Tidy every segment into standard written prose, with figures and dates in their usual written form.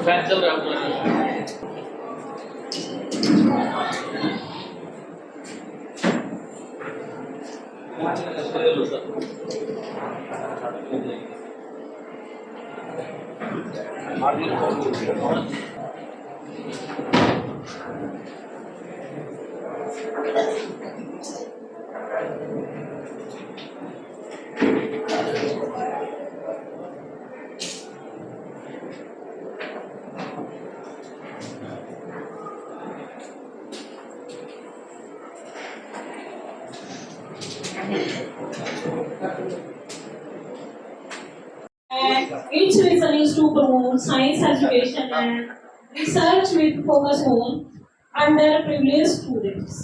Fan चल रहा है। And its reason is to promote science education and research with focus on underprivileged students.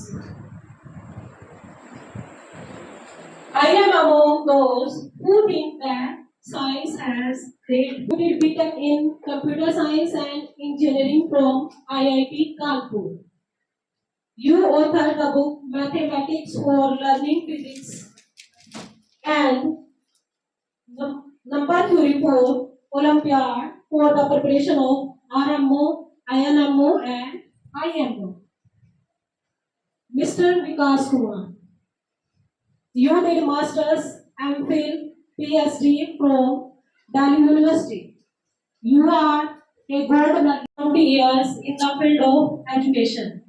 I am among those who think that science has great BTech in computer science and engineering from IIT Kanpur. You authored the book Mathematics for Learning Physics and number theory for Olympiad for the preparation of RMO, INMO and IMO. Mr. Vikas Kumar, you did Masters, MPhil, PhD from Delhi University. You are a gold medal 20 years in the field of education.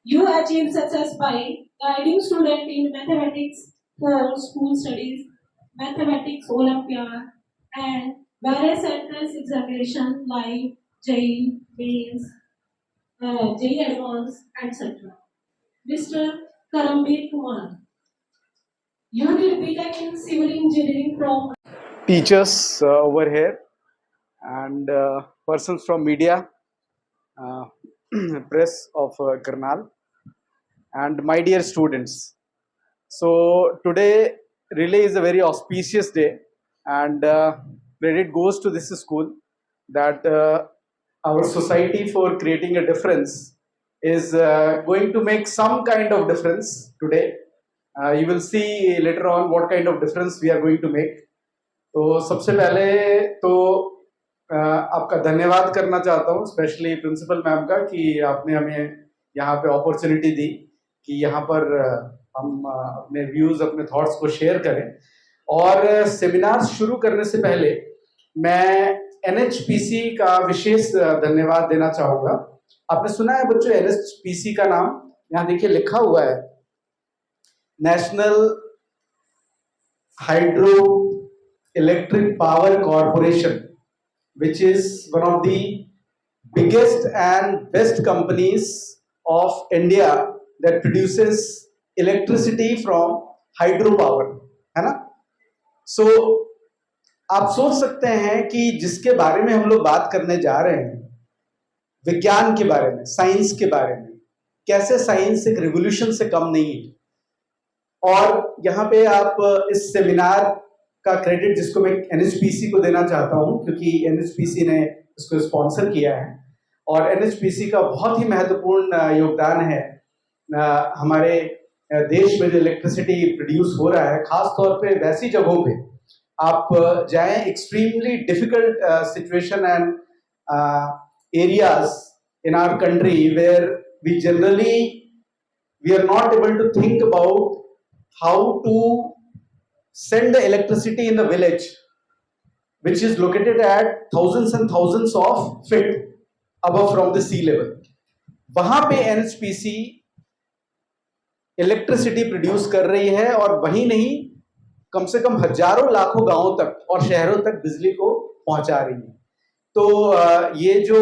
You achieved success by guiding students in mathematics for school studies, mathematics Olympiad, and various entrance examinations like JEE, Mains, JEE Advanced, etc. Mr. Karambir Kumar, you did BTech in civil engineering from teachers over here and persons from media, uh, press of Karnal, and my dear students. So today really is a very auspicious day, and credit goes to this school that our society for creating a difference is going to make some kind of difference today. You will see later on what kind of difference we are going to make. तो सबसे पहले तो आपका धन्यवाद करना चाहता हूँ specially principal ma'am का कि आपने हमें यहाँ पे अपॉर्चुनिटी दी कि यहाँ पर हम अपने व्यूज़ अपने थॉट्स को शेयर करें। और सेमिनार शुरू करने से पहले मैं NHPC का विशेष धन्यवाद देना चाहूँगा। आपने सुना है बच्चों NHPC का नाम? यहाँ देखिए लिखा हुआ है national hydro electric power corporation, which is one of the biggest and best companies of India that produces electricity from hydropower, है ना? So आप सोच सकते हैं कि जिसके बारे में हम लोग बात करने जा रहे हैं, विज्ञान के बारे में, साइंस के बारे में, कैसे साइंस एक रिवोल्यूशन से कम नहीं है। और यहाँ पे आप इस सेमिनार का क्रेडिट जिसको मैं NHPC को देना चाहता हूँ क्योंकि NHPC ने इसको स्पॉन्सर किया है और NHPC का बहुत ही महत्वपूर्ण योगदान है हमारे देश में जो इलेक्ट्रिसिटी प्रोड्यूस हो रहा है, खास तौर पे वैसी जगहों पे आप जाएं extremely difficult situation and areas in our country where we generally we are not able to think about how to send the electricity in the village which is located at thousands and thousands of feet above from the sea level. वहां पे NHPC electricity produce कर रही है और वही नहीं कम से कम हजारों लाखों गांवों तक और शहरों तक बिजली को पहुंचा रही है। तो ये जो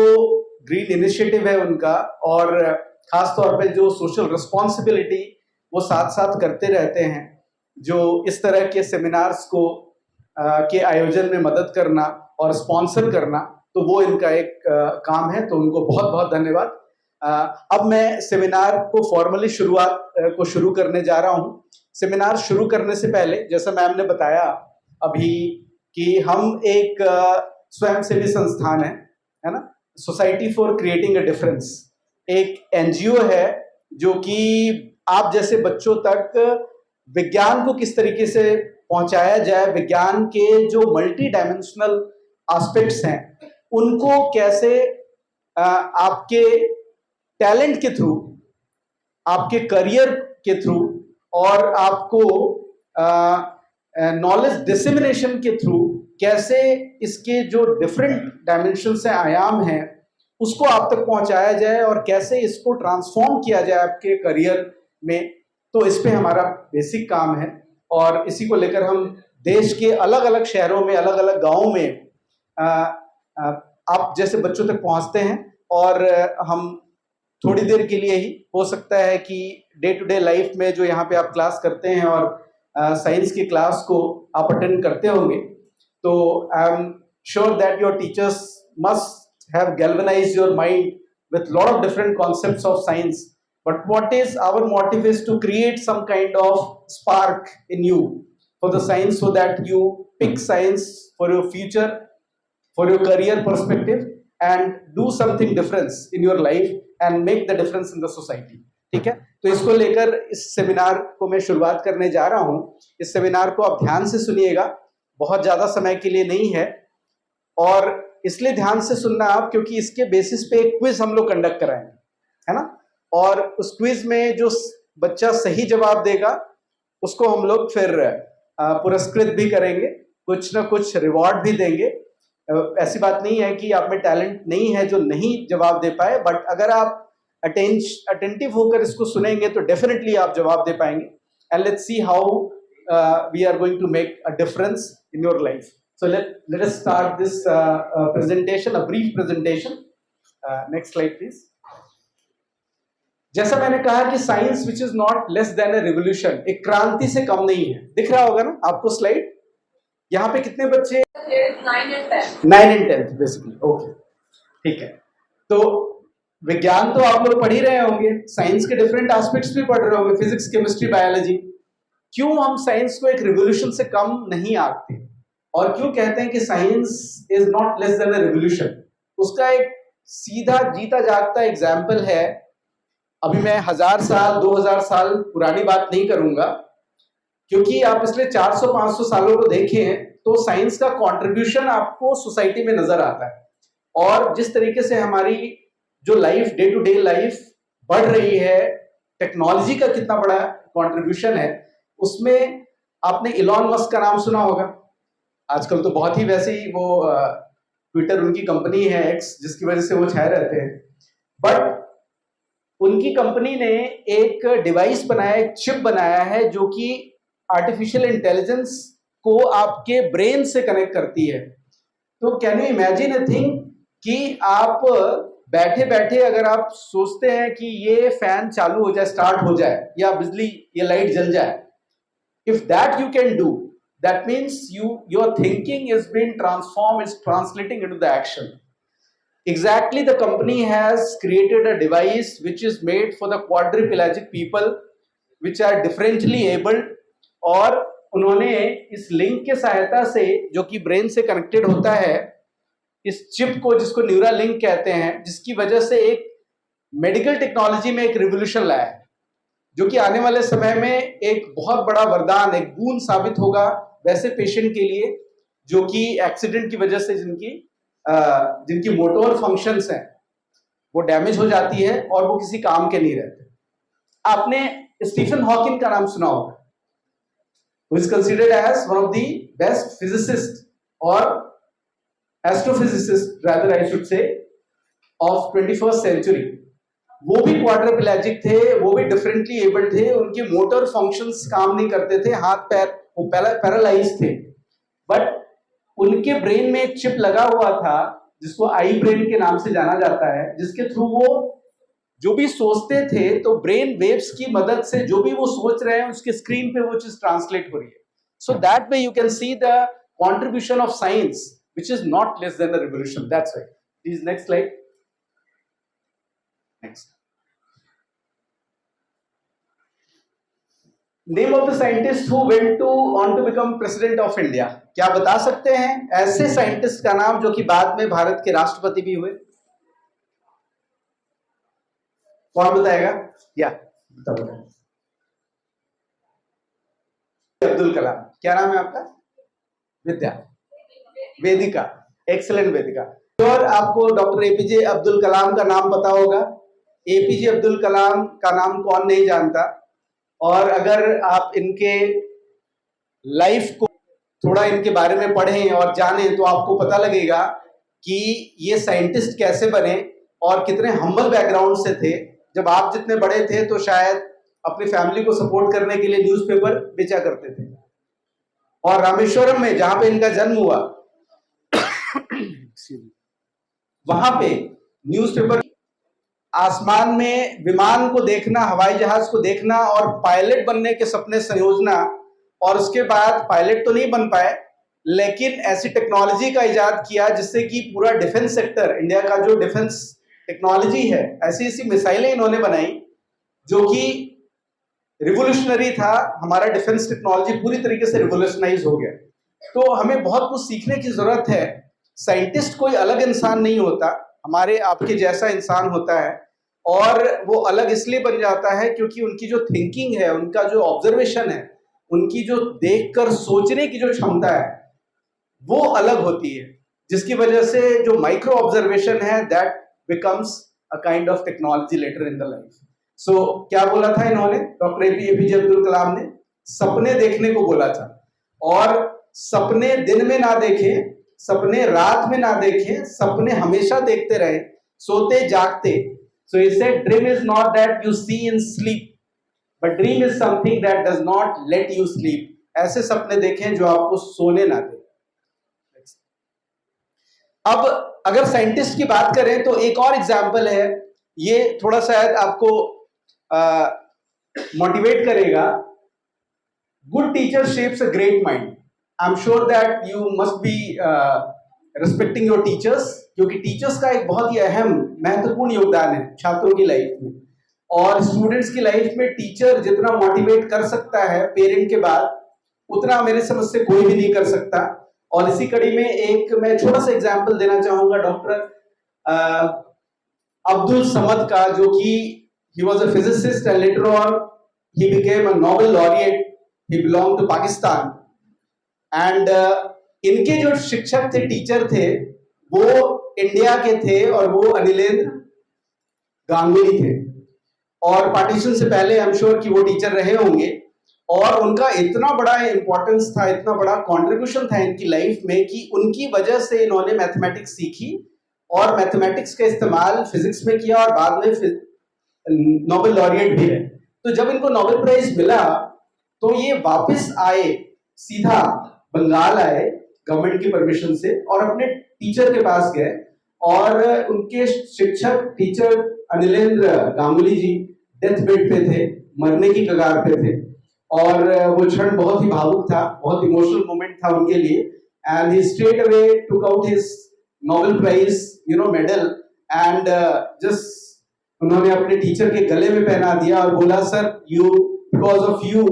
ग्रीन इनिशिएटिव है उनका और खास तौर पे जो सोशल रिस्पॉन्सिबिलिटी वो साथ साथ करते रहते हैं, जो इस तरह के सेमिनार्स को के आयोजन में मदद करना और स्पॉन्सर करना, तो वो इनका एक काम है। तो उनको बहुत बहुत धन्यवाद। अब मैं सेमिनार को फॉर्मली शुरू करने जा रहा हूँ। सेमिनार शुरू करने से पहले जैसा मैम ने बताया अभी कि हम एक स्वयंसेवी संस्थान है ना, society for creating a difference, एक एनजीओ है जो कि आप जैसे बच्चों तक विज्ञान को किस तरीके से पहुंचाया जाए, विज्ञान के जो मल्टी डायमेंशनल एस्पेक्ट्स हैं उनको कैसे आपके टैलेंट के थ्रू, आपके करियर के थ्रू और आपको नॉलेज डिसेमिनेशन के थ्रू कैसे इसके जो डिफरेंट डायमेंशन से आयाम हैं उसको आप तक पहुंचाया जाए और कैसे इसको ट्रांसफॉर्म किया जाए आपके करियर में। तो इस पे हमारा बेसिक काम है और इसी को लेकर हम देश के अलग अलग शहरों में, अलग अलग गांवों में आप जैसे बच्चों तक पहुंचते हैं और हम थोड़ी देर के लिए ही, हो सकता है कि डे टू डे लाइफ में जो यहाँ पे आप क्लास करते हैं और साइंस की क्लास को आप अटेंड करते होंगे, तो I am sure that your teachers must have galvanized your mind with lot of different concepts of science, but what is our motive is to create some kind of spark in you for the science so that you pick science for your future, for your career perspective and do something difference in your life and make the difference in the society। ठीक है, तो इसको लेकर इस seminar को मैं शुरुआत करने जा रहा हूं। इस सेमिनार को आप ध्यान से सुनिएगा, बहुत ज्यादा समय के लिए नहीं है और इसलिए ध्यान से सुनना आप क्योंकि इसके बेसिस पे एक क्विज हम लोग कंडक्ट कराएंगे, है ना, और उस क्विज में जो बच्चा सही जवाब देगा उसको हम लोग फिर पुरस्कृत भी करेंगे, कुछ ना कुछ रिवॉर्ड भी देंगे। ऐसी बात नहीं है कि आप में टैलेंट नहीं है जो नहीं जवाब दे पाए, बट अगर आप अटेंटिव होकर इसको सुनेंगे तो डेफिनेटली आप जवाब दे पाएंगे। And let's see how we are going to make a difference in your life. So let us start this presentation, a brief presentation. Next slide, please. जैसा मैंने कहा कि science which is not less then a revolution, एक क्रांति से कम नहीं है। दिख रहा होगा ना आपको स्लाइड? यहाँ पे कितने बच्चे? 9 and 10 बेसिकली। ओके, ठीक है। तो विज्ञान तो आप लोग पढ़ ही रहे होंगे, साइंस के डिफरेंट एस्पेक्ट्स भी पढ़ रहे होंगे, फिजिक्स, केमिस्ट्री, बायोलॉजी। क्यों हम साइंस को एक रिवोल्यूशन से कम नहीं आंकते और क्यों कहते हैं कि science is not less then a revolution? उसका एक सीधा जीता जागता एग्जाम्पल है। अभी मैं 1000 साल 2000 साल पुरानी बात नहीं करूंगा क्योंकि आप पिछले 400-500 सालों को देखें तो साइंस का कंट्रीब्यूशन आपको सोसाइटी में नजर आता है और जिस तरीके से हमारी जो life, day to day life बढ़ रही है, टेक्नोलॉजी का कितना बड़ा कंट्रीब्यूशन है उसमें। आपने इलॉन मस्क का नाम सुना होगा, आजकल तो बहुत ही वैसे ही वो ट्विटर उनकी कंपनी है एक्स, जिसकी वजह से वो छाए रहते हैं, बट उनकी कंपनी ने एक डिवाइस बनाया, एक चिप बनाया है जो कि आर्टिफिशियल इंटेलिजेंस को आपके ब्रेन से कनेक्ट करती है। तो can you imagine a thing कि आप बैठे बैठे अगर आप सोचते हैं कि ये फैन चालू हो जाए, स्टार्ट हो जाए, या बिजली, ये लाइट जल जाए, if that you can do, that means your thinking is being transformed, is translating into the action. Exactly, the company has created a device which is made for the quadriplegic people which are differently abled, और उन्होंने इस link के सहायता से जो कि brain से connected होता है, इस चिप को, जिसको न्यूरल लिंक कहते हैं, जिसकी वजह से एक मेडिकल टेक्नोलॉजी में एक रिवोल्यूशन लाया है जो कि आने वाले समय में एक बहुत बड़ा वरदान, एक बूंद साबित होगा वैसे पेशेंट के लिए जो कि एक्सीडेंट की वजह से जिनकी मोटोर फंक्शंस हैं वो डैमेज हो जाती है और वो किसी काम के नहीं रहते। आपने स्टीफन हॉकिंग का नाम सुना होगा, who is considered as one of the best physicists or astrophysicist rather I should say of 21st century। वो भी क्वाड्रिप्लेजिक थे, वो भी डिफरेंटली एबल्ड थे, उनके मोटर फंक्शंस काम नहीं करते थे, हाथ पैर वो पैरालाइज थे, बट उनके ब्रेन में एक चिप लगा हुआ था जिसको आई ब्रेन के नाम से जाना जाता है, जिसके थ्रू वो जो भी सोचते थे तो ब्रेन वेव्स की मदद से जो भी वो सोच रहे हैं उसके स्क्रीन पे वो चीज ट्रांसलेट हो रही है। So that way you can see the contribution of science which is not less than the revolution. That's right. Please next slide. Next. Name of the scientist who went to on to become president of India. क्या बता सकते हैं ऐसे scientist का नाम जो कि बाद में भारत के राष्ट्रपति भी हुए? कौन बताएगा? या बताओ। अब्दुल कलाम। क्या नाम है आपका? विद्या, वेदिका, एक्सलेंट वेदिका। और आपको डॉक्टर एपीजे अब्दुल कलाम का नाम पता होगा। एपीजे अब्दुल कलाम का नाम कौन नहीं जानता। और अगर आप इनके लाइफ को थोड़ा इनके बारे में पढ़ें और जानें तो आपको पता लगेगा कि ये साइंटिस्ट कैसे बने और कितने हम्बल बैकग्राउंड से थे। जब आप जितने बड़े थे तो शायद अपनी फैमिली को सपोर्ट करने के लिए न्यूज़पेपर बेचा करते थे। और रामेश्वरम में जहां पे इनका जन्म हुआ वहां पे न्यूज़पेपर, आसमान में विमान को देखना, हवाई जहाज को देखना और पायलट बनने के सपने संयोजना, और उसके बाद पायलट तो नहीं बन पाए लेकिन ऐसी टेक्नोलॉजी का इजाद किया जिससे कि पूरा डिफेंस सेक्टर, इंडिया का जो डिफेंस टेक्नोलॉजी है, ऐसी ऐसी मिसाइलें इन्होंने बनाई जो कि रिवोल्यूशनरी था। हमारा डिफेंस टेक्नोलॉजी पूरी तरीके से रिवोल्यूशनाइज हो गया। तो हमें बहुत कुछ सीखने की जरूरत है। साइंटिस्ट कोई अलग इंसान नहीं होता, हमारे आपके जैसा इंसान होता है। और वो अलग इसलिए बन जाता है क्योंकि उनकी जो थिंकिंग है, उनका जो ऑब्जर्वेशन है, उनकी जो देखकर सोचने की जो क्षमता है वो अलग होती है, जिसकी वजह से जो माइक्रो ऑब्जर्वेशन है that becomes a kind of technology later in the life. So क्या बोला था इन्होंने, डॉक्टर एपीजे अब्दुल कलाम ने? सपने देखने को बोला था। और सपने दिन में ना देखें, सपने रात में ना देखें, सपने हमेशा देखते रहे, सोते जागते। सो he said dream is not that you see in sleep but dream is something that does not let you sleep। ऐसे सपने देखें जो आपको सोने ना दे। अब अगर साइंटिस्ट की बात करें तो एक और एग्जांपल है, ये थोड़ा शायद आपको मोटिवेट करेगा। Good teacher shapes a great mind. I am sure that you must be respecting your teachers, क्योंकि टीचर्स का एक बहुत ही अहम महत्वपूर्ण योगदान है छात्रों की लाइफ में। और स्टूडेंट्स की लाइफ में टीचर जितना मोटिवेट कर सकता है पेरेंट के बाद, उतना मेरे समझ से कोई भी नहीं कर सकता। और इसी कड़ी में एक मैं छोटा सा एग्जांपल देना चाहूंगा डॉक्टर अब्दुल समद का, जो कि he was a physicist and later on he became a Nobel laureate। he belonged to Pakistan and इनके जो शिक्षक थे, टीचर थे, वो इंडिया के थे और वो अनिलेंद्र गांगुली थे। और पार्टीशन से पहले आई एम श्योर कि वो टीचर रहे होंगे। और उनका इतना बड़ा इंपॉर्टेंस था, इतना बड़ा कंट्रीब्यूशन था इनकी लाइफ में कि उनकी वजह से इन्होंने मैथमेटिक्स सीखी और मैथमेटिक्स का इस्तेमाल फिजिक्स में किया और बाद में नोबेल लॉरिएट भी रहे। तो जब इनको नोबेल प्राइज मिला तो ये वापस आए, सीधा बंगाल आए गवर्नमेंट की परमिशन से और अपने टीचर के पास गए। और उनके शिक्षक टीचर अनिलेंद्र गांगुली जी डेथ बेड पे थे, मरने की कगार पे थे। और वो क्षण बहुत ही भावुक था, बहुत इमोशनल मोमेंट था उनके लिए। And he straight away took out his Nobel prize medal and just उन्होंने अपने टीचर के गले में पहना दिया और बोला, sir you, because of you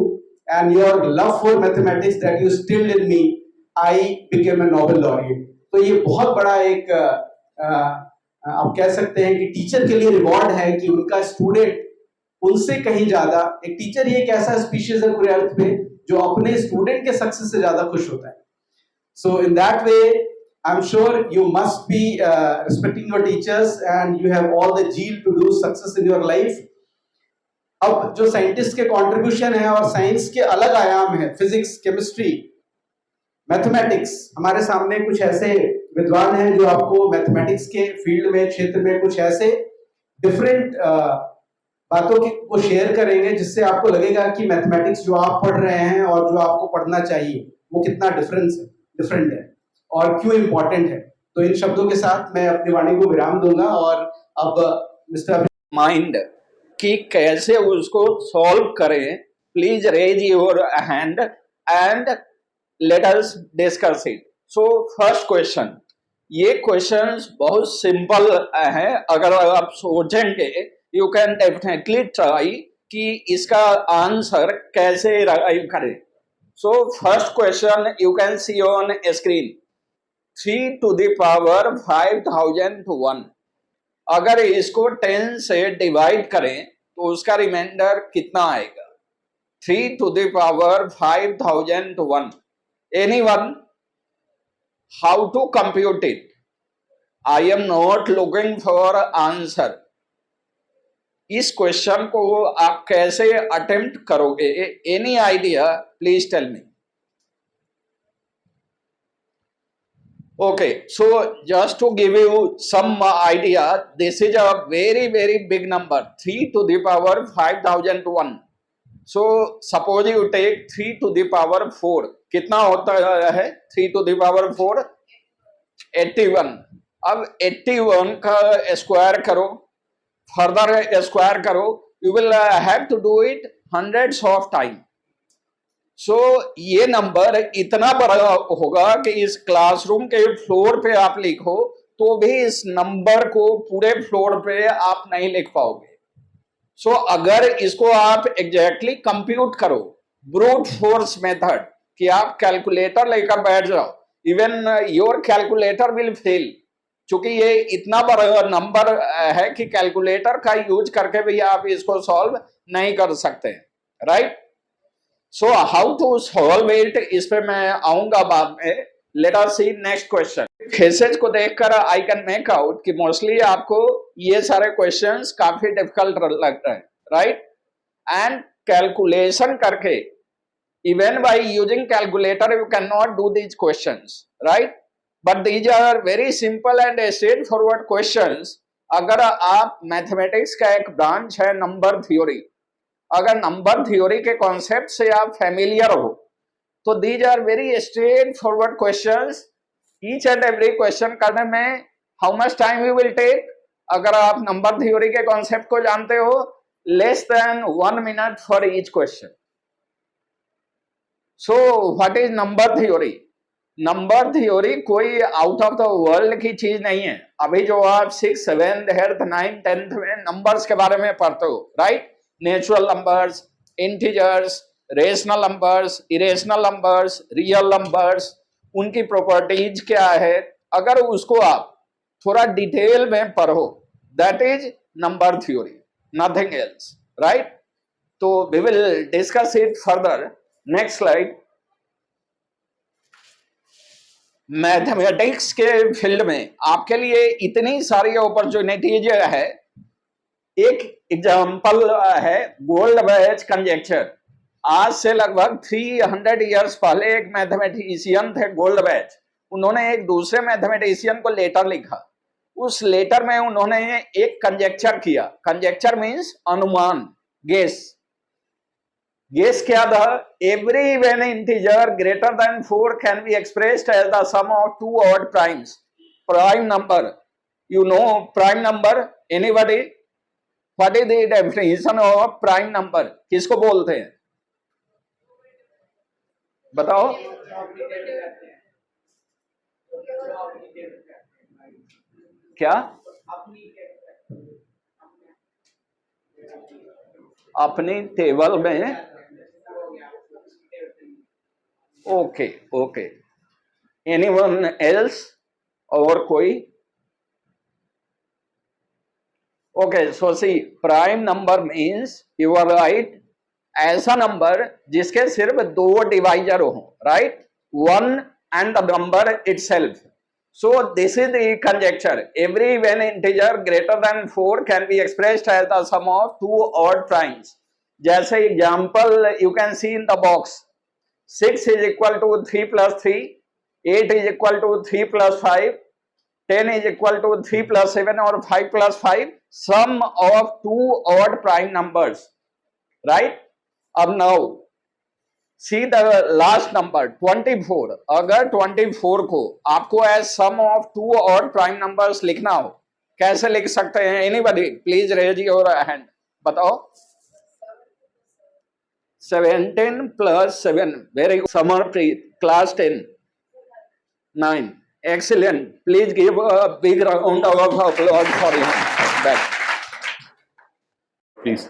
and your love for mathematics that you instilled in me, I became a Nobel laureate. तो ये बहुत बड़ा एक आप कह सकते हैं कि टीचर के लिए रिवॉर्ड है कि उनका स्टूडेंट उनसे कहीं ज्यादा, एक टीचर ही एक ऐसा स्पीशीज है पूरे अर्थ पे जो अपने स्टूडेंट के सक्सेस से ज्यादा खुश होता है। So in that way I'm sure you must be respecting your teachers and you have all the zeal to do success in your life। अब जो साइंटिस्ट के कंट्रीब्यूशन है और साइंस के अलग आयाम है, फिजिक्स, केमिस्ट्री, मैथमेटिक्स, हमारे सामने कुछ ऐसे विद्वान हैं जो आपको मैथमेटिक्स के फील्ड में, क्षेत्र में कुछ ऐसे डिफरेंट बातों को शेयर करेंगे जिससे आपको लगेगा कि मैथमेटिक्स जो आप पढ़ रहे हैं और जो आपको पढ़ना चाहिए वो कितना डिफरेंट है और क्यों इंपॉर्टेंट है। तो इन शब्दों के साथ मैं अपनी वाणी को विराम दूंगा और अब मिस्टर माइंड कि कैसे उसको सॉल्व करें। Please raise your hand and let us discuss it. So first question, ये क्वेश्चंस बहुत सिंपल है, अगर आप सोचेंगे यू कैन डेफिनेटली ट्राई कि इसका आंसर कैसे arrive करें. So first question you can see on screen, 3 to the power 5001. अगर इसको 10 से डिवाइड करें तो उसका रिमाइंडर कितना आएगा? 3 to the power 5001. Anyone? How to compute it? I am not looking for answer. इस क्वेश्चन को आप कैसे अटेम्प्ट करोगे? Any idea? Please tell me. Okay, so just to give you some idea, this is a very big number, 3 to the power 5001. So suppose you take 3 to the power 4. कितना होता है 3 to the power 4? 81. अब 81 का square करो, further square करो, you will have to do it hundreds of time. So ये नंबर इतना बड़ा होगा कि इस क्लासरूम के फ्लोर पे आप लिखो तो भी इस नंबर को पूरे फ्लोर पे आप नहीं लिख पाओगे. सो अगर इसको आप एग्जैक्टली कंप्यूट करो ब्रूट फोर्स मेथड, कि आप कैलकुलेटर लेकर बैठ जाओ, even your calculator will fail, क्योंकि ये इतना बड़ा नंबर है कि कैलकुलेटर का यूज करके भी आप इसको सॉल्व नहीं कर सकते. Right? So how to solve it, इस पे मैं आऊंगा बाद में. Let us see next question. Faces को देखकर आई कैन मेक आउट कि मोस्टली आपको ये सारे क्वेश्चंस काफी डिफिकल्ट लग रहे हैं. राइट? एंड कैलकुलेशन करके, even by using calculator you can not do these questions. Right? But these are very simple and straight forward questions. अगर आप मैथमेटिक्स का एक ब्रांच है नंबर थ्योरी, अगर नंबर थ्योरी के कॉन्सेप्ट से आप फैमिलियर हो तो these are very straight forward questions. Each and every question करने में how much time you will take? अगर आप नंबर थ्योरी के कॉन्सेप्ट को जानते हो, less than 1 minute for each question. So what is number theory? Number theory कोई out of the world की चीज नहीं है. अभी जो आप 6th 7th 8th 9th 10th में नंबर्स के बारे में पढ़ते हो, right? Natural numbers, integers, rational numbers, irrational numbers, real numbers, उनकी प्रॉपर्टीज क्या है, अगर उसको आप थोड़ा डिटेल में पढ़ो, that is number theory, nothing else. Right? तो we will discuss it further. Next slide. Mathematics के फील्ड में आपके लिए इतनी सारी अपॉर्चुनिटीज है. एक एग्जांपल है गोल्ड बैच कंजेक्चर. आज से लगभग 300 इयर्स पहले एक मैथमेटिशियन थे गोल्ड बैच. उन्होंने एक दूसरे मैथमेटिशियन को लेटर लिखा. उस लेटर में उन्होंने एक कंजेक्चर किया. कंजेक्चर मीन्स अनुमान, गेस. गेस क्या था? Every even integer greater than 4 can be expressed as the sum of 2 odd primes. Prime number, you know prime number? Anybody? What is the definition of prime number? किसको बोलते हैं? बताओ. क्या? अपनी table में. Okay okay. Anyone else? और कोई? Okay. So see, prime number means, you are right, ऐसा नंबर जिसके सिर्फ 2 डिवाइजर हो. Right? 1 and the number itself. So this is the conjecture. Every when integer greater than 4 can be expressed as the sum of 2 odd primes. जैसे example you can see in the box. 6 is equal to 3 plus 3, 8 is equal to 3 plus 5, 10 is equal to 3 plus 7 or 5 plus 5, sum of 2 odd prime numbers. Right? अब now see the last number 24. अगर 24 को आपको as sum of 2 odd prime numbers लिखना हो, कैसे लिख सकते हैं? Anybody please raise your hand. बताओ. 17 plus 7. Very good. Samarpreet, class 10. 9. Excellent. Please give a big round of applause for him. Back. Please.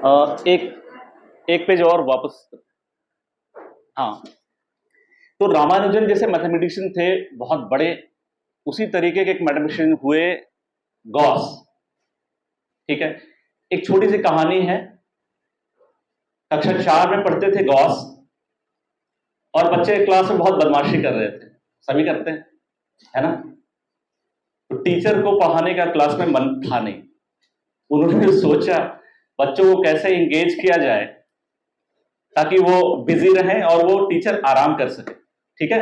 एक पेज और वापस। हाँ, तो रामानुजन जैसे मैथमेटिशियन थे बहुत बड़े, उसी तरीके के एक मैथमेटिशियन हुए गॉस। ठीक है, एक छोटी सी कहानी है। कक्षा 4 में पढ़ते थे गॉस, और बच्चे क्लास में बहुत बदमाशी कर रहे थे, सभी करते हैं, है ना। तो टीचर को पढ़ाने का क्लास में मन था नहीं। उन्होंने सोचा बच्चों को कैसे इंगेज किया जाए ताकि वो बिजी रहें और वो टीचर आराम कर सके। ठीक है,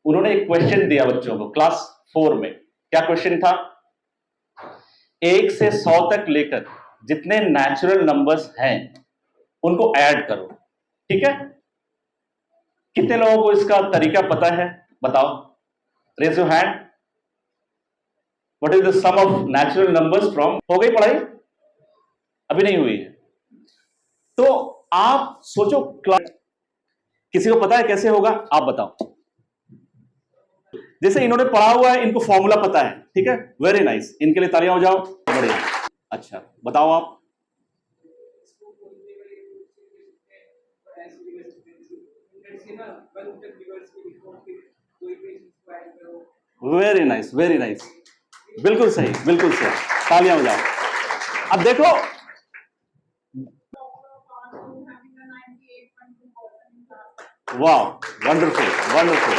उन्होंने एक क्वेश्चन दिया बच्चों को क्लास 4 में। क्या क्वेश्चन था? 1 से 100 तक लेकर जितने नेचुरल नंबर्स हैं उनको ऐड करो। ठीक है, कितने लोगों को इसका तरीका पता है? बताओ, raise your hand. What is the sum of natural numbers from? हो गई पढ़ाई? अभी नहीं हुई है। तो आप सोचो, किसी को पता है कैसे होगा? आप बताओ। जैसे इन्होंने पढ़ा हुआ है, इनको फॉर्मूला पता है। ठीक है, वेरी नाइस, इनके लिए तालियां हो जाओ, बढ़िया। अच्छा, बताओ आप। वेरी नाइस, वेरी नाइस, बिल्कुल सही, बिल्कुल सही, तालियां हो जाओ। अब देखो, वाह, वंडरफुल, वंडरफुल।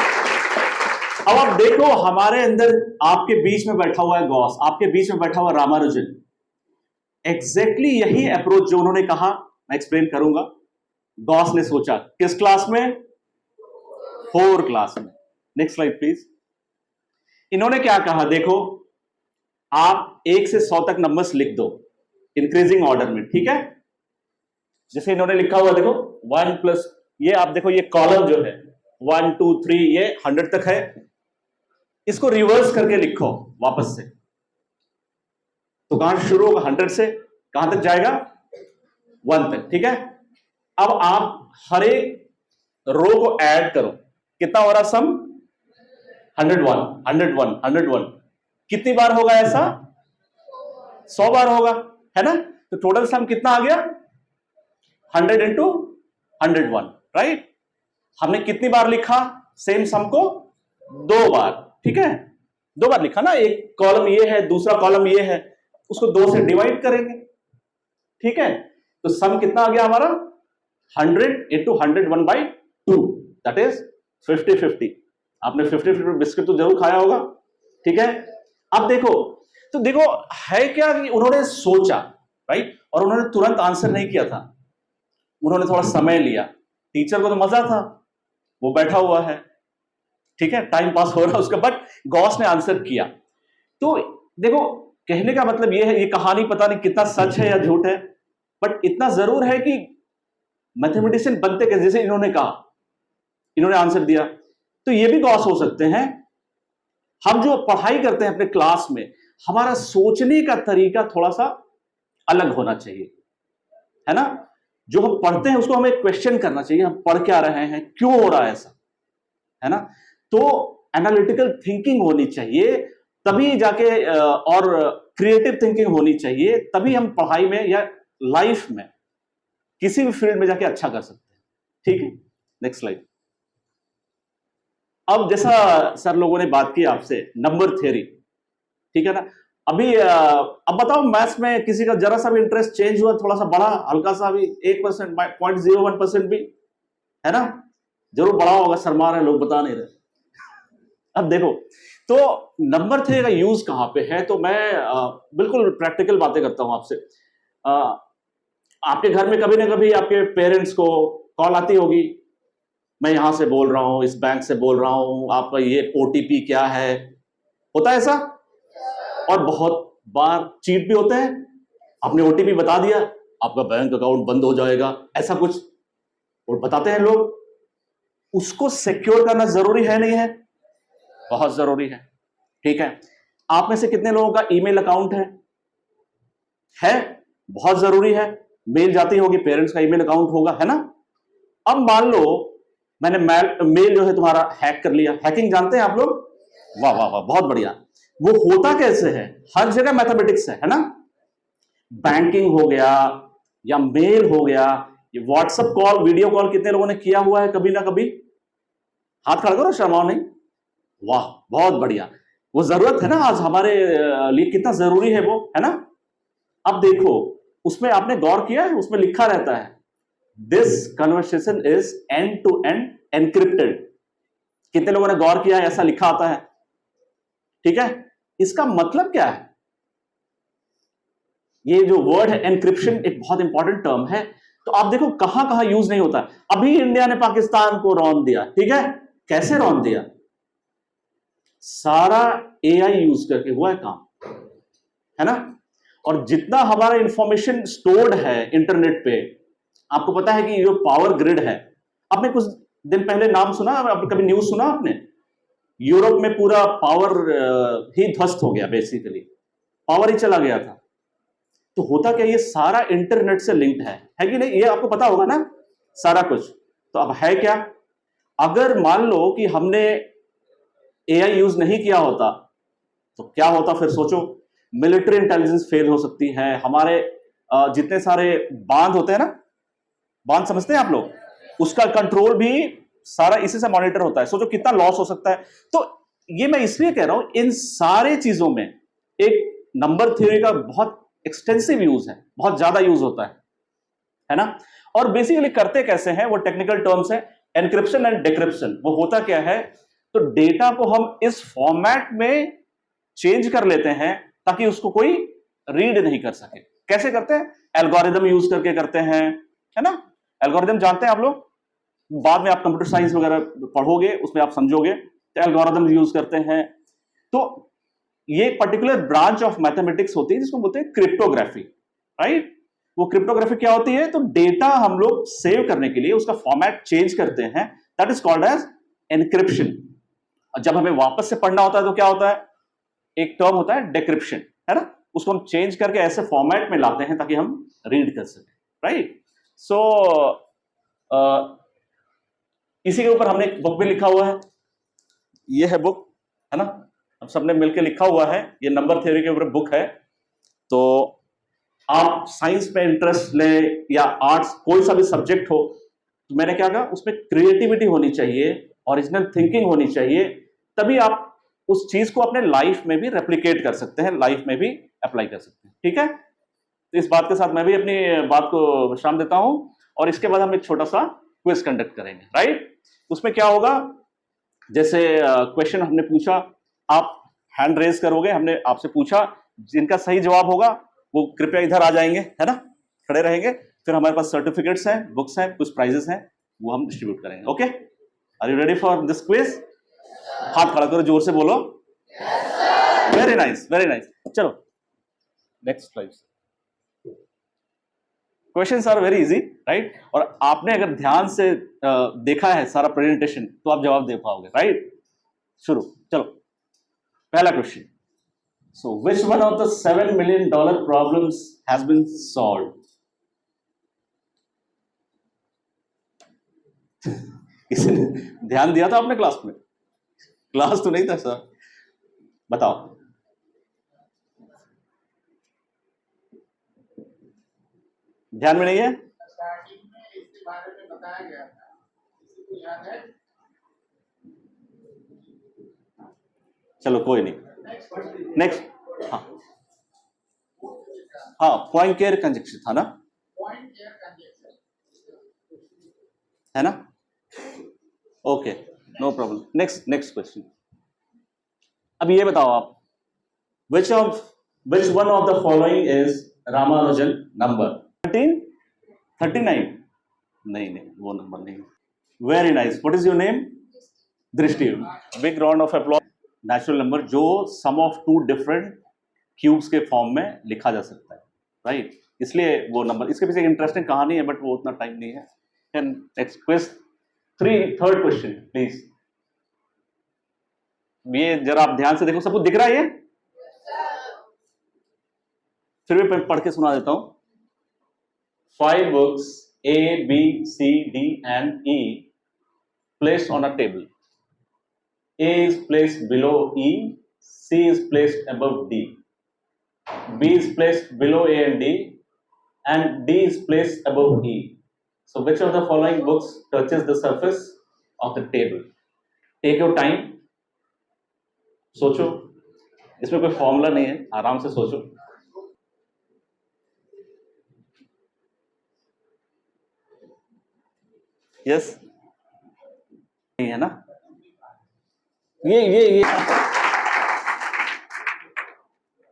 अब आप देखो, हमारे अंदर आपके बीच में बैठा हुआ है गॉस, आपके बीच में बैठा हुआ रामानुजन। एग्जैक्टली यही अप्रोच जो उन्होंने कहा, मैं एक्सप्लेन करूंगा। गॉस ने सोचा किस क्लास में? 4 क्लास में। Next slide please. इन्होंने क्या कहा? देखो, आप 1 से 100 तक नंबर्स लिख दो इंक्रीजिंग ऑर्डर में। ठीक है, जैसे इन्होंने लिखा हुआ, देखो 1 प्लस, ये आप देखो, ये कॉलम जो है 1 2 3 ये 100 तक है। इसको रिवर्स करके लिखो वापस से, तो कहां शुरू होगा? 100 से कहां तक जाएगा? 1 तक। ठीक है, अब आप हर एक रो को ऐड करो। कितना हो रहा सम? 101, 101, 101। कितनी बार होगा ऐसा? 100 बार होगा, है ना। तो टोटल सम कितना आ गया? 100 इंटू 101, राइट। हमने कितनी बार लिखा सेम सम को? 2 बार। ठीक है, 2 बार लिखा ना। एक कॉलम ये है, दूसरा कॉलम ये है, उसको 2 से डिवाइड करेंगे। ठीक है, तो सम कितना आ गया हमारा? 100 इंटू 101/2, दैट इज 50-50। आपने 50-50 बिस्किट तो जरूर खाया होगा। ठीक है, अब देखो, तो देखो है क्या कि उन्होंने सोचा, राइट, और उन्होंने तुरंत आंसर नहीं किया था, उन्होंने थोड़ा समय लिया। टीचर को तो मजा था, वो बैठा हुआ है, ठीक है, टाइम पास हो रहा है उसका, बट गॉस ने आंसर किया। तो देखो, कहने का मतलब ये है, ये कहानी पता नहीं कितना सच है या झूठ है, बट इतना जरूर है कि मैथमेटिशियन बनते कैसे, जैसे इन्होंने कहा, इन्होंने आंसर दिया, तो ये भी गॉस हो सकते हैं। हम जो पढ़ाई करते हैं अपने क्लास में, हमारा सोचने का तरीका थोड़ा सा अलग होना चाहिए, है ना। जो हम पढ़ते हैं उसको हमें क्वेश्चन करना चाहिए, हम पढ़ क्या रहे हैं, क्यों हो रहा है ऐसा, है ना। तो एनालिटिकल थिंकिंग होनी चाहिए, तभी जाके और क्रिएटिव थिंकिंग होनी चाहिए, तभी हम पढ़ाई में या लाइफ में किसी भी फील्ड में जाके अच्छा कर सकते हैं। ठीक है, नेक्स्ट स्लाइड। अब जैसा सर लोगों ने बात की आपसे नंबर थ्योरी, ठीक है ना। अभी अब बताओ, मैथ्स में किसी का जरा सा भी इंटरेस्ट चेंज हुआ, थोड़ा सा बढ़ा, हल्का सा भी 1%, 0.01% भी, है ना, जरूर बढ़ा होगा। शर्मा रहे लोग, बता नहीं रहे। अब देखो, तो नंबर थ्योरी का यूज कहां पे है, तो मैं बिल्कुल प्रैक्टिकल बातें करता हूं आपसे। आपके घर में कभी ना कभी आपके पेरेंट्स को कॉल आती होगी, मैं यहां से बोल रहा हूं, इस बैंक से बोल रहा हूं, आपका ये ओटीपी क्या है, होता है ऐसा। और बहुत बार चीट भी होते हैं, आपने ओटीपी बता दिया, आपका बैंक अकाउंट बंद हो जाएगा, ऐसा कुछ और बताते हैं लोग। उसको सिक्योर करना जरूरी है नहीं है? बहुत जरूरी है। ठीक है, आप में से कितने लोगों का ईमेल अकाउंट है? बहुत जरूरी है, मेल जाती होगी, पेरेंट्स का ईमेल अकाउंट होगा, है ना। अब मान लो मैंने मेल जो है तुम्हारा हैक कर लिया। हैकिंग जानते हैं आप लोग? वाह वाह वाह, बहुत बढ़िया। वो होता कैसे है? हर जगह मैथमेटिक्स है ना। बैंकिंग हो गया, या मेल हो गया, ये व्हाट्सएप कॉल, वीडियो कॉल कितने लोगों ने किया हुआ है कभी ना कभी? हाथ खड़ा करो, शर्माओ नहीं। वाह, बहुत बढ़िया। वो जरूरत है ना आज हमारे लिए, कितना जरूरी है वो, है ना? अब देखो, उसमें आपने गौर किया है, उसमें लिखा रहता है this conversation is end to end encrypted. कितने लोगों ने गौर किया है? ऐसा लिखा आता है, ठीक है? इसका मतलब क्या है? ये जो वर्ड है एनक्रिप्शन, एक बहुत इंपॉर्टेंट टर्म है। तो आप देखो कहां कहां यूज नहीं होता। अभी इंडिया ने पाकिस्तान को रौंद दिया, ठीक है? कैसे रौंद दिया? सारा एआई यूज करके हुआ है काम, है ना? और जितना हमारा इंफॉर्मेशन स्टोर्ड है इंटरनेट पे, आपको पता है कि जो पावर ग्रिड है, आपने कुछ दिन पहले नाम सुना, आपने कभी न्यूज सुना आपने? यूरोप में पूरा पावर ही ध्वस्त हो गया, बेसिकली पावर ही चला गया था। तो होता क्या, ये सारा इंटरनेट से लिंक्ड है कि नहीं? ये आपको पता होगा ना सारा कुछ। तो अब है क्या, अगर मान लो कि हमने एआई यूज नहीं किया होता तो क्या होता फिर? सोचो, मिलिट्री इंटेलिजेंस फेल हो सकती है, हमारे जितने सारे बांध होते हैं ना, बांध समझते हैं आप लोग, उसका कंट्रोल भी सारा इसी से मॉनिटर होता है। सोचो कितना लॉस हो सकता है। तो ये मैं इसलिए कह रहा हूं, इन सारे चीजों में एक नंबर थ्योरी का बहुत एक्सटेंसिव यूज है, बहुत ज्यादा यूज होता है ना? और बेसिकली करते कैसे हैं, वो टेक्निकल टर्म्स है, एनक्रिप्शन एंड डिक्रिप्शन। वो होता क्या है, तो डेटा को हम इस फॉर्मेट में चेंज कर लेते हैं ताकि उसको कोई रीड नहीं कर सके। कैसे करते हैं? एल्गोरिदम यूज करके करते हैं, है ना? एल्गोरिदम जानते हैं आप लोग, बाद में आप कंप्यूटर साइंस वगैरह पढ़ोगे, उसमें आप समझोगे। तो एल्गोरिदम यूज करते हैं। तो ये पर्टिकुलर ब्रांच ऑफ मैथमेटिक्स होती है जिसको बोलते हैं क्रिप्टोग्राफी, राइट? वो क्रिप्टोग्राफी क्या होती है, तो डेटा हम लोग सेव करने के लिए उसका फॉर्मेट चेंज करते हैं, that is called as encryption. जब हमें वापस से पढ़ना होता है तो क्या होता है, एक टर्म होता है डिक्रिप्शन, है ना? उसको हम चेंज करके ऐसे फॉर्मेट में लाते हैं ताकि हम रीड कर सकें, राइट? सो इसी के ऊपर हमने एक बुक भी लिखा हुआ है, ये है बुक, है ना? हम सबने मिलकर लिखा हुआ है, ये नंबर थ्योरी के ऊपर बुक है। तो आप साइंस पे इंटरेस्ट ले या आर्ट्स, कोई सा भी सब्जेक्ट हो, तो मैंने क्या कहा, उसमें क्रिएटिविटी होनी चाहिए, ओरिजिनल थिंकिंग होनी चाहिए, तभी आप उस चीज को अपने लाइफ में भी रेप्लिकेट कर सकते हैं, लाइफ में भी अप्लाई कर सकते हैं, ठीक है? तो इस बात के साथ मैं भी अपनी बात को विश्राम देता हूं, और इसके बाद हम एक छोटा सा क्विज कंडक्ट करेंगे, राइट? उसमें क्या होगा, जैसे क्वेश्चन हमने पूछा, आप हैंड रेज करोगे, हमने आपसे पूछा, जिनका सही जवाब होगा वो कृपया इधर आ जाएंगे, है ना? खड़े रहेंगे। फिर हमारे पास सर्टिफिकेट्स हैं, बुक्स हैं, कुछ प्राइजेस हैं, वो हम डिस्ट्रीब्यूट करेंगे। Okay, are you ready for this quiz? हाथ खड़ा करो, जोर से बोलो। Very nice, very nice. चलो next slide. Questions are very easy, right? और आपने अगर ध्यान से देखा है सारा प्रेजेंटेशन तो आप जवाब दे पाओगे, राइट? शुरू, चलो। पहला question, so which one of the $7 million problems has been solved? किसी ने ध्यान दिया था आपने क्लास में? क्लास तो नहीं था सर, बताओ। ध्यान में नहीं है? स्टार्टिंग में इसके बारे में बताया गया था, किसी को याद है? चलो कोई नहीं, नेक्स्ट। हाँ हाँ, पॉइंट केयर कंजक्शन था ना, पॉइंट केयर कंजक्शन, है ना? Okay, no problem. Next question. अब ये बताओ आप, which one of the following is Ramanujan number? 13? 39? नहीं, वो नंबर नहीं। Very nice. What is your name? Drishti. Big round of applause. Natural number जो sum of two different cubes के form में लिखा जा सकता है, राइट? इसलिए वो नंबर, इसके पीछे इंटरेस्टिंग कहानी है, बट वो उतना टाइम नहीं है। And next question, third question please. ये जरा आप ध्यान से देखो, सब कुछ दिख रहा है ये? फिर भी मैं पढ़ के सुना देता हूं। 5 books A, B, C, D and E placed on a table. A is placed below E, C is placed above D, B is placed below A and D, and D is placed above E. So which of the following books touches the surface of the table? Take your time. सोचो, इसमें कोई formula नहीं है, आराम से सोचो. Yes, नहीं है ना? ये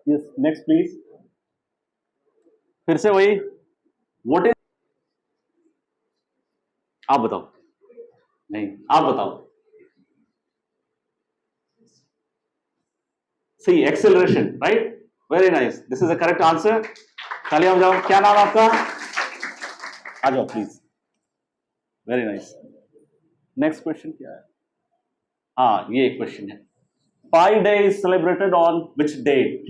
यस, नेक्स्ट प्लीज. फिर से वही, व्हाट इज, आप बताओ. नहीं, आप बताओ. C, acceleration, right? Very nice, this is the correct answer. तालियां बजाओ. क्या नाम आपका? आ जाओ please. Very nice. Next question क्या है? हाँ, ये एक क्वेश्चन है. Pi day is celebrated on which date?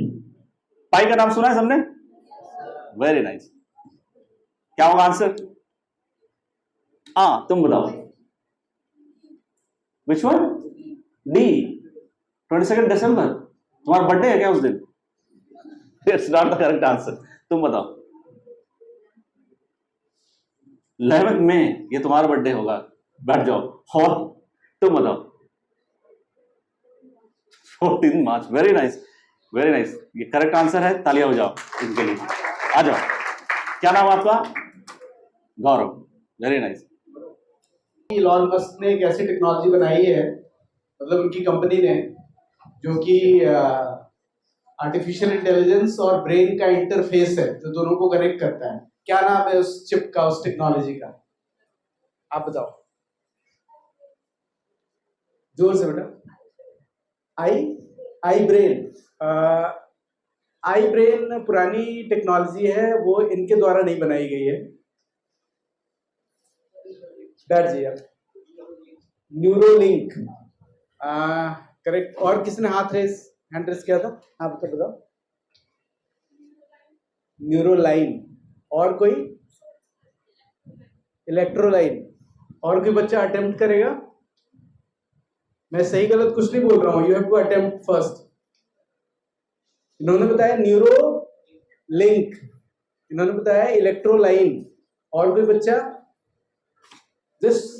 Pi का नाम सुना है सबने? Very nice. क्या होगा आंसर? हाँ, तुम बताओ. Which one? D, 22 December. तुम्हारा बर्थडे है क्या उस दिन? It's not the correct answer. तुम बताओ. 11 मई, ये तुम्हारा बर्थडे होगा. बैठ जाओ. और तुम बताओ. 14 March. Very nice, very nice. ये करेक्ट आंसर है. तालियां हो जाओ इनके लिए. आ जाओ. क्या नाम आपका? Gaurav. Very nice. Elon Musk ने एक ऐसी टेक्नोलॉजी बनाई है, मतलब उनकी कंपनी ने, जो कि आर्टिफिशियल इंटेलिजेंस और ब्रेन का इंटरफेस है, जो दोनों को कनेक्ट करता है. क्या नाम है उस चिप का, उस टेक्नोलॉजी का? आप बताओ जोर से बेटा. आई ब्रेन. आई ब्रेन पुरानी टेक्नोलॉजी है, वो इनके द्वारा नहीं बनाई गई है. बैठ जाइए. Neuralink, correct. और किसने हैंड रेस किया था? आप बताओ. न्यूरोलाइन. और कोई? इलेक्ट्रोलाइन. और कोई बच्चा अटेम्प्ट करेगा? मैं सही गलत कुछ नहीं बोल रहा हूं. You have to attempt first. इन्होंने बताया न्यूरो लिंक, इन्होंने बताया इलेक्ट्रोलाइन. और कोई बच्चा? Just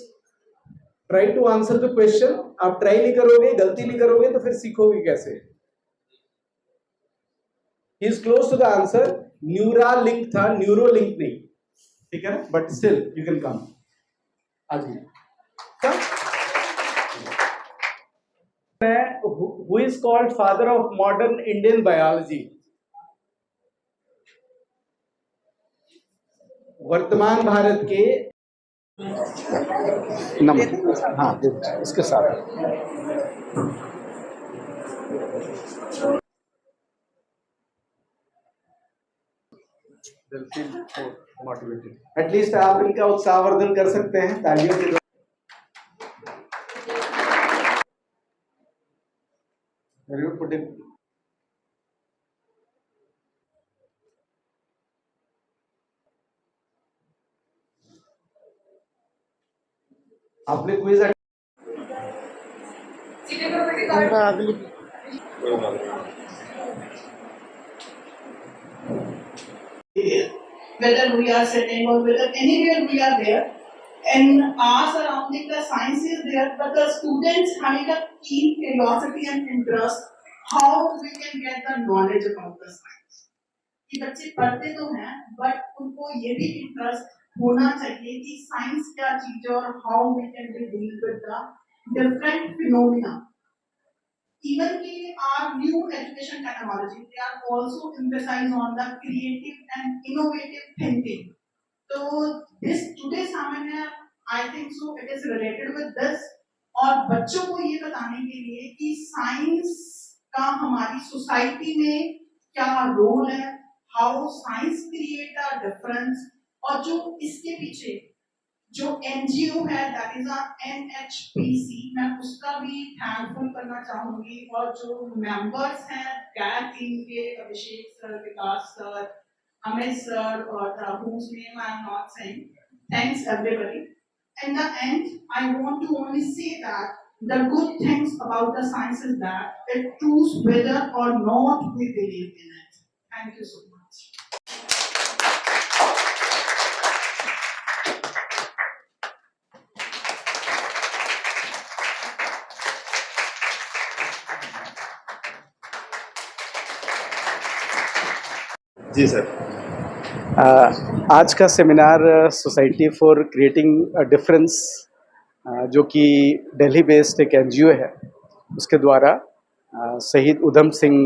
try to answer the question. आप ट्राई नहीं करोगे, गलती नहीं करोगे, तो फिर सीखोगे कैसे? He is close to the answer. Neuralink था, न्यूरो लिंक नहीं. ठीक है ना? But still you can come. आज who is called father of modern Indian biology? वर्तमान भारत के नंबर, हाँ इसके साथ. एटलीस्ट आप इनका उत्साहवर्धन कर सकते हैं तालियों के द्वारा. आपने quiz whether we are sitting or whether anywhere we are there, and our surrounding the science is there, but the students having a keen curiosity and interest, how we can get the knowledge about the science. कि बच्चे पढ़ते तो हैं, but उनको ये भी interest होना चाहिए कि साइंस क्या चीज है और how we can deal with the different phenomena. Even in our new education technology, they are also emphasized on the creative and innovative thinking. So this today's seminar, I think so, it is related with this. और बच्चों को ये बताने के लिए कि science का हमारी सोसाइटी में क्या रोल है, how science create a difference, और जो इसके पीछे जो एनजीओ है दैट इज NHPC, मैं उसका भी थैंकफुल करना चाहूंगी. और जो मेंबर्स हैं कैट टीम के, अभिषेक सर, विकास सर, अमित सर, और whose name I am not saying. Thanks everybody. In the end, I want to only say that the good things about the science is that it proves whether or not we believe in it. Thank you so much. जी sir. आज का seminar society for creating a difference जो कि Delhi based एक NGO है उसके द्वारा शहीद उधम सिंह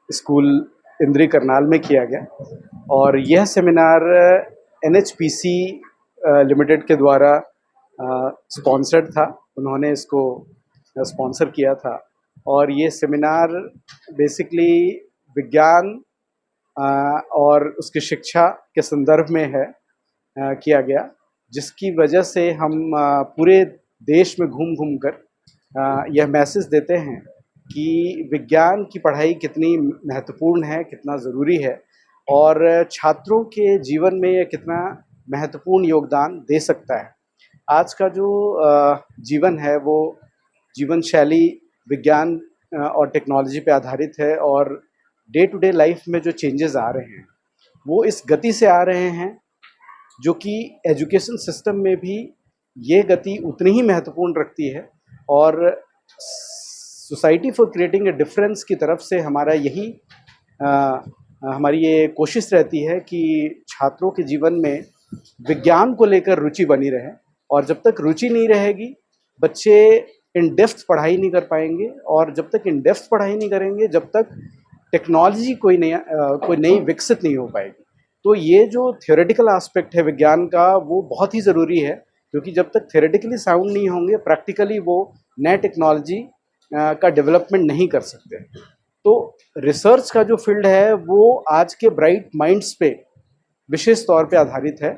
स्कूल इंद्री करनाल में किया गया और यह सेमिनार एनएचपीसी लिमिटेड के द्वारा स्पॉन्सर्ड था। उन्होंने इसको स्पॉन्सर किया था और ये सेमिनार बेसिकली विज्ञान और उसकी शिक्षा के संदर्भ में है किया गया, जिसकी वजह से हम पूरे देश में घूम घूम कर यह मैसेज देते हैं कि विज्ञान की पढ़ाई कितनी महत्वपूर्ण है, कितना ज़रूरी है और छात्रों के जीवन में यह कितना महत्वपूर्ण योगदान दे सकता है। आज का जो जीवन है वो जीवन शैली विज्ञान और टेक्नोलॉजी पे आधारित है और डे टू डे लाइफ में जो चेंजेस आ रहे हैं वो इस गति से आ रहे हैं जो कि एजुकेशन सिस्टम में भी ये गति उतनी ही महत्वपूर्ण रखती है और society for creating a difference की तरफ से हमारा यही हमारी ये कोशिश रहती है कि छात्रों के जीवन में विज्ञान को लेकर रुचि बनी रहे और जब तक रुचि नहीं रहेगी बच्चे इन डेप्थ पढ़ाई नहीं कर पाएंगे और जब तक इन डेप्थ पढ़ाई नहीं करेंगे जब तक टेक्नोलॉजी कोई नई विकसित नहीं हो पाएगी। तो ये जो थियोरेटिकल एस्पेक्ट है विज्ञान का वो बहुत ही ज़रूरी है, क्योंकि जब तक थियोरेटिकली साउंड नहीं होंगे प्रैक्टिकली वो नए टेक्नोलॉजी का डेवलपमेंट नहीं कर सकते। तो रिसर्च का जो फील्ड है वो आज के ब्राइट माइंड्स पे विशेष तौर पे आधारित है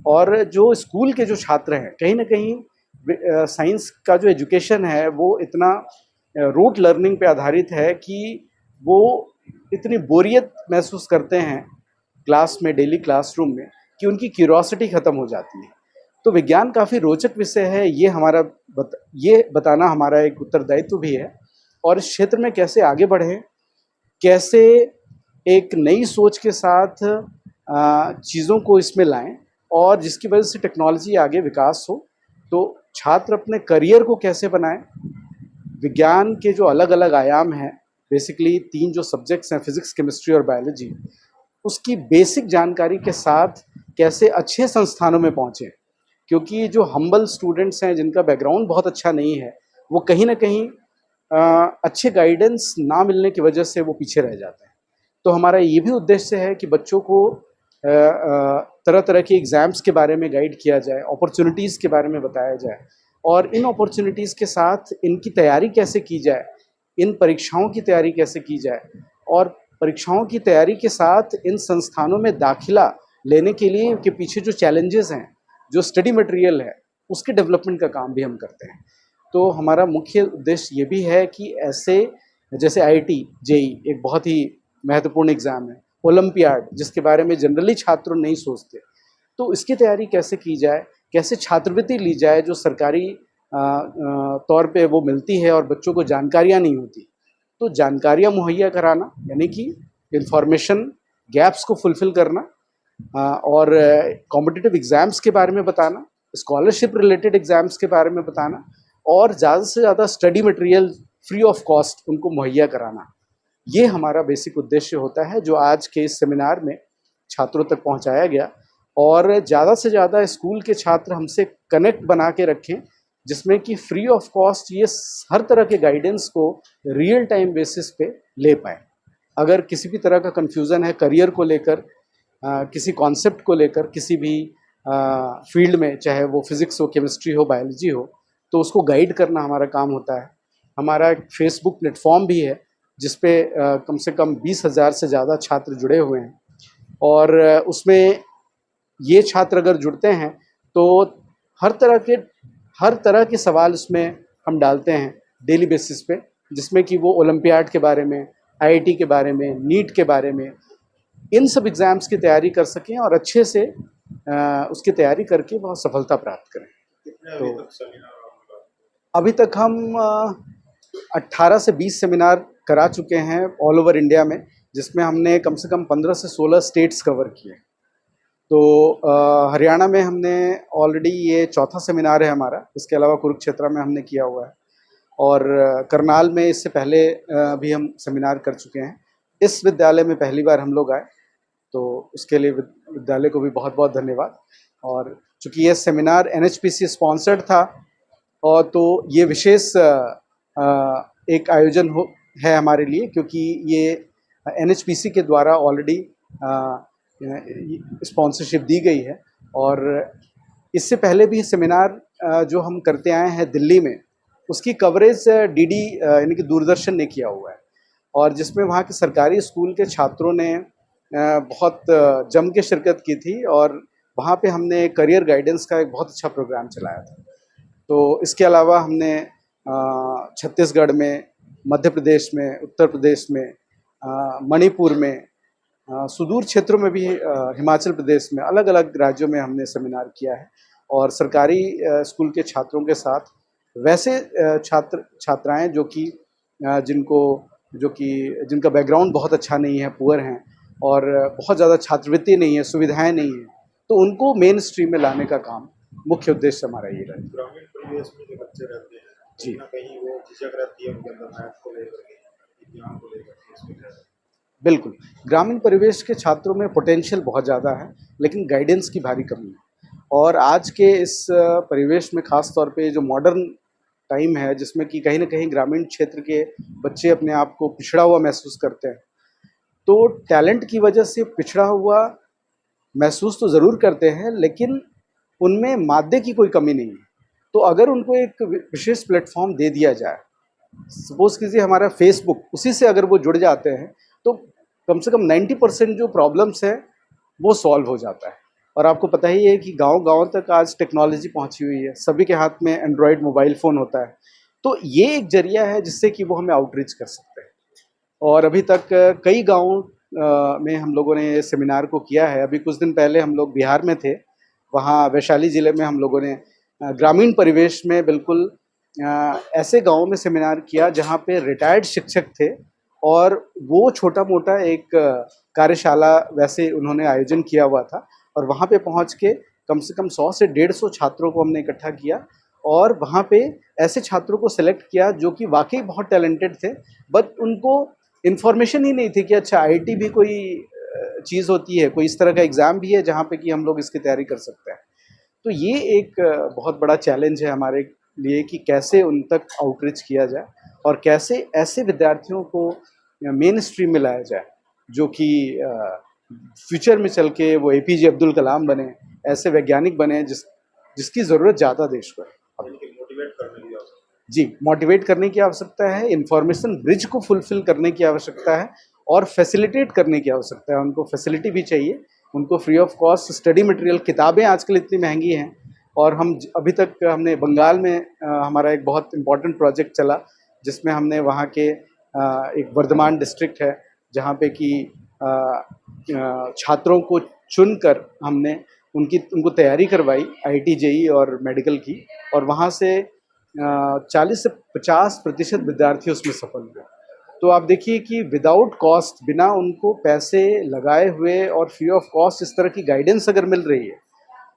और जो स्कूल के जो छात्र हैं कहीं ना कहीं साइंस का जो एजुकेशन है वो इतना रूट लर्निंग पे आधारित है कि वो इतनी बोरियत महसूस करते हैं क्लास में, डेली क्लासरूम में, कि उनकी क्यूरियोसिटी ख़त्म हो जाती है। तो विज्ञान काफ़ी रोचक विषय है, ये बताना हमारा एक उत्तरदायित्व भी है और इस क्षेत्र में कैसे आगे बढ़ें, कैसे एक नई सोच के साथ चीज़ों को इसमें लाएं और जिसकी वजह से टेक्नोलॉजी आगे विकास हो। तो छात्र अपने करियर को कैसे बनाएं, विज्ञान के जो अलग अलग आयाम हैं, बेसिकली 3 जो सब्जेक्ट्स हैं फिज़िक्स, केमिस्ट्री और बायोलॉजी, उसकी बेसिक जानकारी के साथ कैसे अच्छे संस्थानों में पहुँचें, क्योंकि जो हम्बल स्टूडेंट्स हैं जिनका बैकग्राउंड बहुत अच्छा नहीं है वो कहीं ना कहीं अच्छे गाइडेंस ना मिलने की वजह से वो पीछे रह जाते हैं। तो हमारा ये भी उद्देश्य है कि बच्चों को तरह तरह के एग्ज़ाम्स के बारे में गाइड किया जाए, अपॉर्चुनिटीज़ के बारे में बताया जाए और इन अपॉर्चुनिटीज़ के साथ इनकी तैयारी कैसे की जाए, इन परीक्षाओं की तैयारी कैसे की जाए और परीक्षाओं की तैयारी के साथ इन संस्थानों में दाखिला लेने के लिए के पीछे जो चैलेंजेस हैं, जो स्टडी मटेरियल है, उसके डेवलपमेंट का काम भी हम करते हैं। तो हमारा मुख्य उद्देश्य ये भी है कि ऐसे जैसे IIT JEE एक बहुत ही महत्वपूर्ण एग्ज़ाम है, ओलंपियाड जिसके बारे में जनरली छात्र नहीं सोचते, तो इसकी तैयारी कैसे की जाए, कैसे छात्रवृत्ति ली जाए जो सरकारी तौर पे वो मिलती है और बच्चों को जानकारियाँ नहीं होती। तो जानकारियाँ मुहैया कराना यानी कि इंफॉर्मेशन गैप्स को फुलफ़िल करना और कॉम्पिटिटिव एग्ज़ाम्स के बारे में बताना, स्कॉलरशिप रिलेटेड एग्ज़ाम्स के बारे में बताना और ज़्यादा से ज़्यादा study material free of cost उनको मुहैया कराना। ये हमारा बेसिक उद्देश्य होता है जो आज के इस सेमिनार में छात्रों तक पहुंचाया गया और ज़्यादा से ज़्यादा स्कूल के छात्र हमसे कनेक्ट बना के रखें, जिसमें कि फ्री ऑफ कॉस्ट ये हर तरह के गाइडेंस को रियल टाइम बेसिस पे ले पाएँ। अगर किसी भी तरह का कन्फ्यूज़न है करियर को लेकर, किसी कॉन्सेप्ट को लेकर, किसी भी फील्ड में, चाहे वो फिज़िक्स हो, केमिस्ट्री हो, बायोलॉजी हो, तो उसको गाइड करना हमारा काम होता है। हमारा एक फेसबुक प्लेटफॉर्म भी है जिस पे कम से कम 20,000 से ज़्यादा छात्र जुड़े हुए हैं और उसमें ये छात्र अगर जुड़ते हैं तो हर तरह के सवाल उसमें हम डालते हैं डेली बेसिस पे, जिसमें कि वो ओलंपियाड के बारे में, IIT के बारे में, नीट के बारे में, इन सब एग्ज़ाम्स की तैयारी कर सकें और अच्छे से उसकी तैयारी करके बहुत सफलता प्राप्त करें। तो अभी तक हम 18 से 20 सेमिनार करा चुके हैं ऑल ओवर इंडिया में, जिसमें हमने कम से कम 15 से 16 स्टेट्स कवर किए। तो हरियाणा में हमने ऑलरेडी ये चौथा सेमिनार है हमारा, इसके अलावा कुरुक्षेत्र में हमने किया हुआ है और करनाल में इससे पहले भी हम सेमिनार कर चुके हैं। इस विद्यालय में पहली बार हम लोग आए। तो उसके लिए विद्यालय को भी बहुत बहुत धन्यवाद। और चूँकि ये सेमिनार NHPC स्पॉन्सर्ड था और तो ये विशेष एक आयोजन है हमारे लिए, क्योंकि ये NHPC के द्वारा ऑलरेडी स्पॉन्सरशिप दी गई है। और इससे पहले भी सेमिनार जो हम करते आए हैं दिल्ली में, उसकी कवरेज DD यानी कि दूरदर्शन ने किया हुआ है, और जिसमें वहाँ के सरकारी स्कूल के छात्रों ने बहुत जम के शिरकत की थी, और वहाँ पे हमने करियर गाइडेंस का एक बहुत अच्छा प्रोग्राम चलाया था। तो इसके अलावा हमने छत्तीसगढ़ में, मध्य प्रदेश में, उत्तर प्रदेश में, मणिपुर में, सुदूर क्षेत्रों में भी, हिमाचल प्रदेश में, अलग अलग राज्यों में हमने सेमिनार किया है। और सरकारी स्कूल के छात्रों के साथ वैसे छात्र छात्राएं जिनका बैकग्राउंड बहुत अच्छा नहीं है, पुअर हैं, और बहुत ज़्यादा छात्रवृत्ति नहीं है, सुविधाएं नहीं है, तो उनको मेन स्ट्रीम में लाने का काम मुख्य उद्देश्य हमारा ये रहा है। ग्रामीण परिवेश में जो बच्चे रहते हैं, जी। कहीं ना कहीं वो झिझक रहती है उनके अंदर, मैथ को लेकर के, विज्ञान को लेकर के, इसको लेकर के। बिल्कुल, ग्रामीण परिवेश के छात्रों में पोटेंशियल बहुत ज़्यादा है, लेकिन गाइडेंस की भारी कमी है। और आज के इस परिवेश में ख़ास तौर पे जो मॉडर्न टाइम है, जिसमें कि कहीं ना कहीं ग्रामीण क्षेत्र के बच्चे अपने आप को पिछड़ा हुआ महसूस करते हैं, तो टैलेंट की वजह से पिछड़ा हुआ महसूस तो ज़रूर करते हैं, लेकिन उनमें मादे की कोई कमी नहीं है। तो अगर उनको एक विशेष प्लेटफॉर्म दे दिया जाए, सपोज़ कीजिए हमारा फेसबुक, उसी से अगर वो जुड़ जाते हैं, तो कम से कम 90% जो प्रॉब्लम्स है वो सॉल्व हो जाता है। और आपको पता ही है कि गांव-गांव तक आज टेक्नोलॉजी पहुंची हुई है, सभी के हाथ में एंड्रॉयड मोबाइल फ़ोन होता है। तो ये एक ज़रिया है जिससे कि वो हमें आउटरीच कर सकते हैं। और अभी तक कई गाँव में हम लोगों ने सेमिनार को किया है। अभी कुछ दिन पहले हम लोग बिहार में थे, वहाँ वैशाली ज़िले में हम लोगों ने ग्रामीण परिवेश में बिल्कुल ऐसे गाँव में सेमिनार किया जहाँ पे रिटायर्ड शिक्षक थे, और वो छोटा-मोटा एक कार्यशाला वैसे उन्होंने आयोजन किया हुआ था, और वहाँ पे पहुँच के कम से कम 100 से 150 छात्रों को हमने इकट्ठा किया, और वहाँ पे ऐसे छात्रों को सेलेक्ट किया जो कि वाकई बहुत टैलेंटेड थे, बट उनको इन्फॉर्मेशन ही नहीं थी कि अच्छा IIT भी कोई चीज़ होती है, कोई इस तरह का एग्ज़ाम भी है जहाँ पे कि हम लोग इसकी तैयारी कर सकते हैं। तो ये एक बहुत बड़ा चैलेंज है हमारे लिए कि कैसे उन तक आउटरीच किया जाए, और कैसे ऐसे विद्यार्थियों को मेन स्ट्रीम में लाया जाए जो कि फ्यूचर में चल के वो APJ अब्दुल कलाम बने, ऐसे वैज्ञानिक बने जिसकी ज़रूरत ज़्यादा देश को है। मोटिवेट करने की आवश्यकता जी, मोटिवेट करने की आवश्यकता है, इन्फॉर्मेशन ब्रिज को फुलफ़िल करने की आवश्यकता है, और फैसिलिटेट करने की आवश्यकता है। उनको फैसिलिटी भी चाहिए, उनको free of cost study material, किताबें आजकल इतनी महंगी हैं। और हम अभी तक हमने बंगाल में हमारा एक बहुत इम्पोर्टेंट प्रोजेक्ट चला, जिसमें हमने वहाँ के एक वर्धमान डिस्ट्रिक्ट है जहाँ पे कि छात्रों को चुनकर हमने उनको तैयारी करवाई IIT JEE और मेडिकल की, और वहाँ से 40 से 50% विद्यार्थी उसमें सफल हुए। तो आप देखिए कि विदाउट कॉस्ट, बिना उनको पैसे लगाए हुए और फ्री ऑफ कॉस्ट इस तरह की गाइडेंस अगर मिल रही है,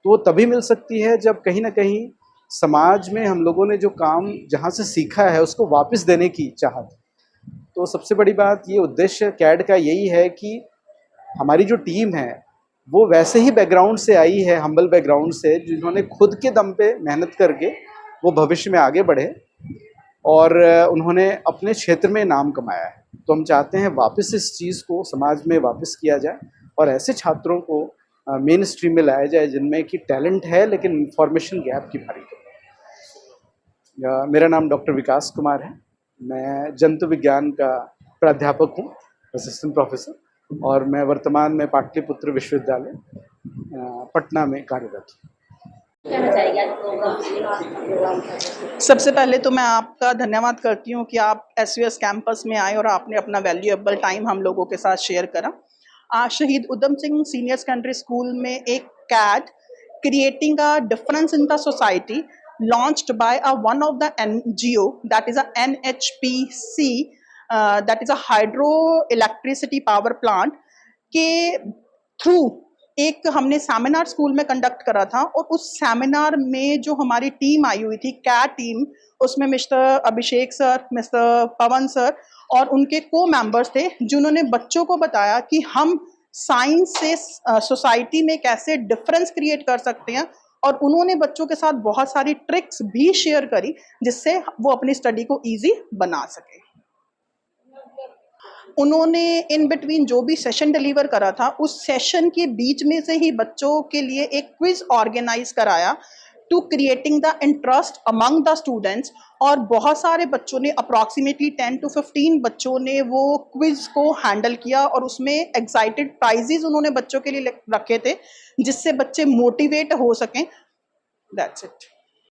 तो वो तभी मिल सकती है जब कहीं ना कहीं समाज में हम लोगों ने जो काम जहाँ से सीखा है उसको वापस देने की चाहत। तो सबसे बड़ी बात, ये उद्देश्य CAD का यही है कि हमारी जो टीम है वो वैसे ही बैकग्राउंड से आई है, हम्बल बैकग्राउंड से, जिन्होंने खुद के दम पे मेहनत करके वो भविष्य में आगे बढ़े और उन्होंने अपने क्षेत्र में नाम कमाया है। तो हम चाहते हैं वापस इस चीज़ को समाज में वापस किया जाए, और ऐसे छात्रों को मेन स्ट्रीम में लाया जाए जिनमें कि टैलेंट है लेकिन इंफॉर्मेशन गैप की भारी कमी है। मेरा नाम डॉक्टर विकास कुमार है, मैं जंतु विज्ञान का प्राध्यापक हूँ, असिस्टेंट प्रोफेसर, और मैं वर्तमान में पाटलिपुत्र विश्वविद्यालय पटना में कार्यरत हूँ। सबसे पहले तो मैं आपका धन्यवाद करती हूँ कि आप SUS कैंपस में आए और आपने अपना वैल्यूएबल टाइम हम लोगों के साथ शेयर करा। आज शहीद Udham Singh senior secondary school में एक CAD creating a difference in the society launched by one of the NGO, that is a NHPC, that is a hydroelectricity power plant के थ्रू एक हमने सेमिनार स्कूल में कंडक्ट करा था। और उस सेमिनार में जो हमारी टीम आई हुई थी, CAD टीम, उसमें मिस्टर अभिषेक सर, मिस्टर पवन सर और उनके को मेंबर्स थे, जिन्होंने बच्चों को बताया कि हम साइंस से सोसाइटी में कैसे डिफरेंस क्रिएट कर सकते हैं, और उन्होंने बच्चों के साथ बहुत सारी ट्रिक्स भी शेयर करी जिससे वो अपनी स्टडी को इजी बना सके। उन्होंने इन बिटवीन जो भी सेशन डिलीवर करा था, उस सेशन के बीच में से ही बच्चों के लिए एक क्विज ऑर्गेनाइज कराया to creating the interest among the students, और बहुत सारे बच्चों ने, अप्रॉक्सीमेटली 10 to 15 बच्चों ने वो क्विज को हैंडल किया, और उसमें एक्साइटेड प्राइजेस उन्होंने बच्चों के लिए रखे थे जिससे बच्चे मोटिवेट हो सकें। That's it.